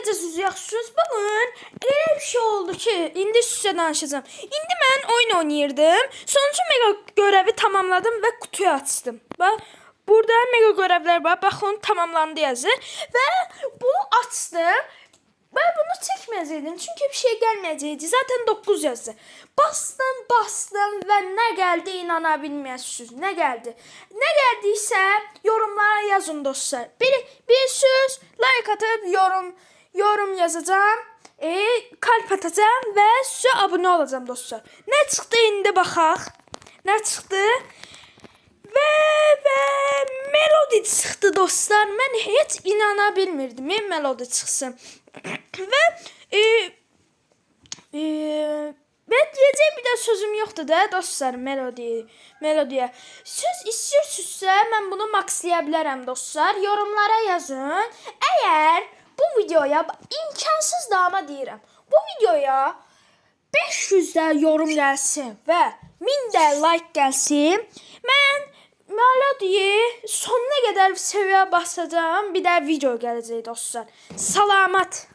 necəsiz, yaxşısınız? Bugün elə bir şey oldu ki, indi sizə danışacağım. İndi mən oyun oynayırdım. Sonuncu mega görəvi tamamladım və qutuyu açdım. Bax, burada mega görevlər var. Baxın, tamamlandı yazır. Və bunu açdım. Ben bunu çekmeyecektim çünkü bir şey gelmeyecekti. Zaten 9 yazdı. Bastım ve ne geldi inanabilmezsiniz. Ne geldi? Ne geldiyse yorumlara yazın dostlar. Bir söz like atıp yorum yazacağım. Kalp atacağım ve size abone olacağım dostlar. Ne çıktı indi baxaq. Ne çıktı? Ve melodi çıktı dostlar. Ben hiç inana bilmirdim. Melodi çıksın. Ve ben diyeceğim bir de sözüm yoktu da dostlar melodiye. Söz istiyorsunuzsa ben bunu maxlayabilirim dostlar. Yorumlara yazın. Eğer bu videoya imkansız da ama deyirəm. Bu videoya 500 də yorum gəlsin və 1000 də like gəlsin. Mən melodiyi sonuna qədər seviyə basacağım. Bir də video gələcək dostlar. Salamat.